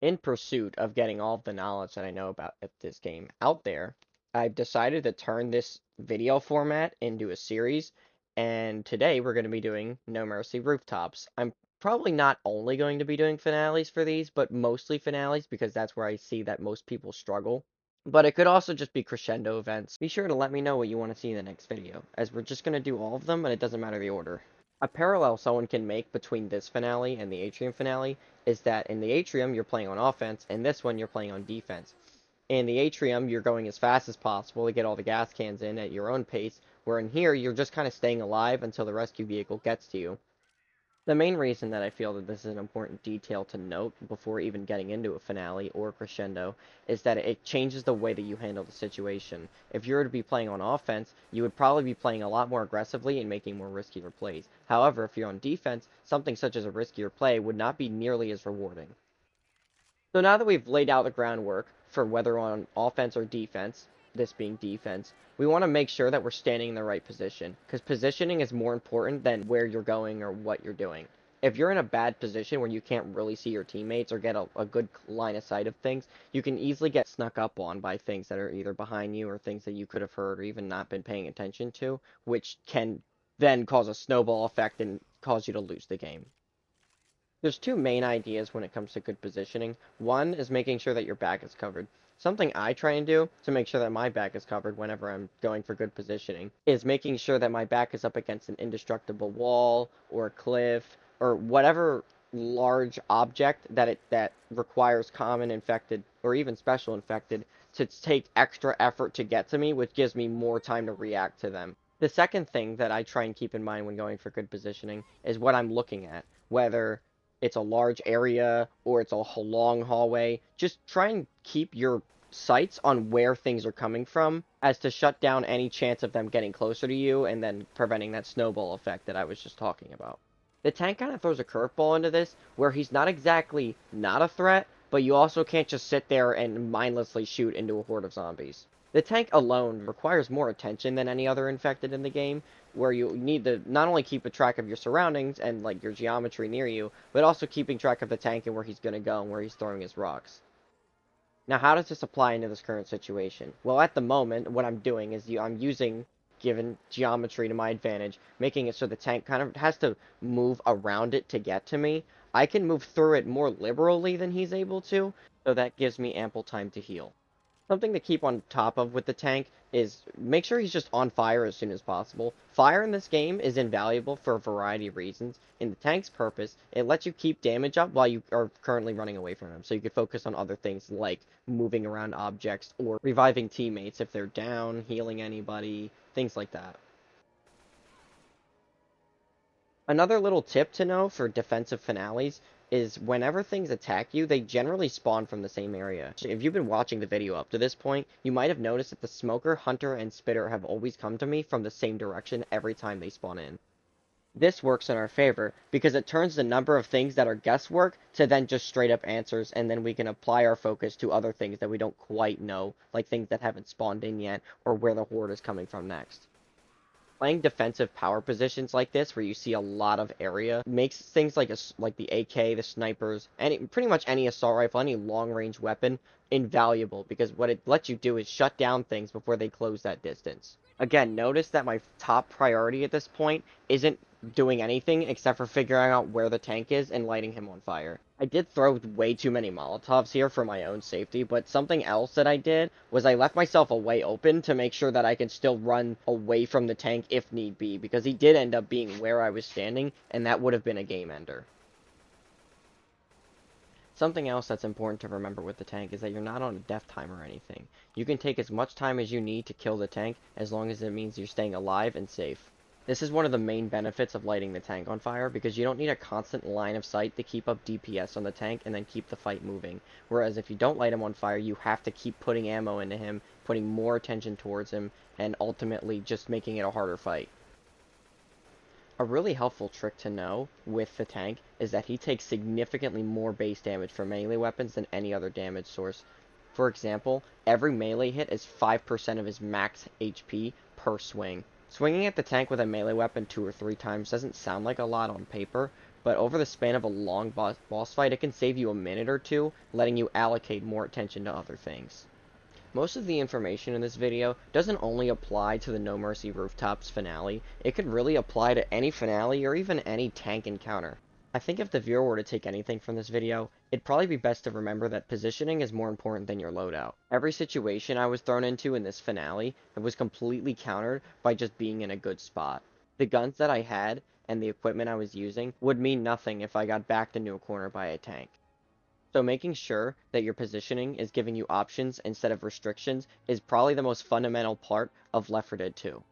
In pursuit of getting all of the knowledge that I know about this game out there, I've decided to turn this video format into a series, and today we're going to be doing No Mercy Rooftops. I'm probably not only going to be doing finales for these, but mostly finales because that's where I see that most people struggle. But it could also just be crescendo events. Be sure to let me know what you want to see in the next video, as we're just going to do all of them and it doesn't matter the order. A parallel someone can make between this finale and the Atrium finale is that in the Atrium you're playing on offense, and this one you're playing on defense. In the Atrium, you're going as fast as possible to get all the gas cans in at your own pace, where in here you're just kind of staying alive until the rescue vehicle gets to you. The main reason that I feel that this is an important detail to note before even getting into a finale or crescendo is that it changes the way that you handle the situation. If you were to be playing on offense, you would probably be playing a lot more aggressively and making more riskier plays. However, if you're on defense, something such as a riskier play would not be nearly as rewarding. So now that we've laid out the groundwork for whether on offense or defense, this being defense, we want to make sure that we're standing in the right position, because positioning is more important than where you're going or what you're doing. If you're in a bad position where you can't really see your teammates or get a good line of sight of things, you can easily get snuck up on by things that are either behind you or things that you could have heard or even not been paying attention to, which can then cause a snowball effect and cause you to lose the game. There's two main ideas when it comes to good positioning. One is making sure that your back is covered. Something I try and do to make sure that my back is covered whenever I'm going for good positioning is making sure that my back is up against an indestructible wall or a cliff or whatever large object that requires common infected or even special infected to take extra effort to get to me, which gives me more time to react to them. The second thing that I try and keep in mind when going for good positioning is what I'm looking at, whether it's a large area or it's a long hallway. Just try and keep your sights on where things are coming from as to shut down any chance of them getting closer to you and then preventing that snowball effect that I was just talking about. The tank kind of throws a curveball into this where he's not exactly not a threat, but you also can't just sit there and mindlessly shoot into a horde of zombies. The tank alone requires more attention than any other infected in the game, where you need to not only keep a track of your surroundings and like your geometry near you, but also keeping track of the tank and where he's going to go and where he's throwing his rocks. Now, how does this apply into this current situation? Well, at the moment, what I'm doing is I'm using given geometry to my advantage, making it so the tank kind of has to move around it to get to me. I can move through it more liberally than he's able to, so that gives me ample time to heal. Something to keep on top of with the tank is make sure he's just on fire as soon as possible. Fire in this game is invaluable for a variety of reasons. In the tank's purpose, it lets you keep damage up while you are currently running away from him, so you can focus on other things like moving around objects or reviving teammates if they're down, healing anybody, things like that. Another little tip to know for defensive finales is whenever things attack you, they generally spawn from the same area. If you've been watching the video up to this point, you might have noticed that the Smoker, Hunter, and Spitter have always come to me from the same direction every time they spawn in. This works in our favor because it turns the number of things that are guesswork to then just straight up answers, and then we can apply our focus to other things that we don't quite know, like things that haven't spawned in yet, or where the horde is coming from next. Playing defensive power positions like this, where you see a lot of area, makes things like the AK, the snipers, pretty much any assault rifle, any long range weapon, invaluable because what it lets you do is shut down things before they close that distance. Again, notice that my top priority at this point isn't doing anything except for figuring out where the tank is and lighting him on fire. I did throw way too many Molotovs here for my own safety, but something else that I did was I left myself a way open to make sure that I can still run away from the tank if need be, because he did end up being where I was standing, and that would have been a game ender. Something else that's important to remember with the tank is that you're not on a death timer or anything. You can take as much time as you need to kill the tank as long as it means you're staying alive and safe. This is one of the main benefits of lighting the tank on fire because you don't need a constant line of sight to keep up DPS on the tank and then keep the fight moving. Whereas if you don't light him on fire, you have to keep putting ammo into him, putting more attention towards him, and ultimately just making it a harder fight. A really helpful trick to know with the tank is that he takes significantly more base damage from melee weapons than any other damage source. For example, every melee hit is 5% of his max HP per swing. Swinging at the tank with a melee weapon 2 or 3 times doesn't sound like a lot on paper, but over the span of a long boss fight, it can save you a minute or two, letting you allocate more attention to other things. Most of the information in this video doesn't only apply to the No Mercy Rooftops finale, it could really apply to any finale or even any tank encounter. I think if the viewer were to take anything from this video, it'd probably be best to remember that positioning is more important than your loadout. Every situation I was thrown into in this finale was completely countered by just being in a good spot. The guns that I had and the equipment I was using would mean nothing if I got backed into a corner by a tank. So making sure that your positioning is giving you options instead of restrictions is probably the most fundamental part of Left 4 Dead 2.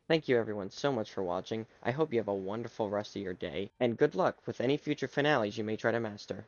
Thank you everyone so much for watching. I hope you have a wonderful rest of your day, and good luck with any future finales you may try to master.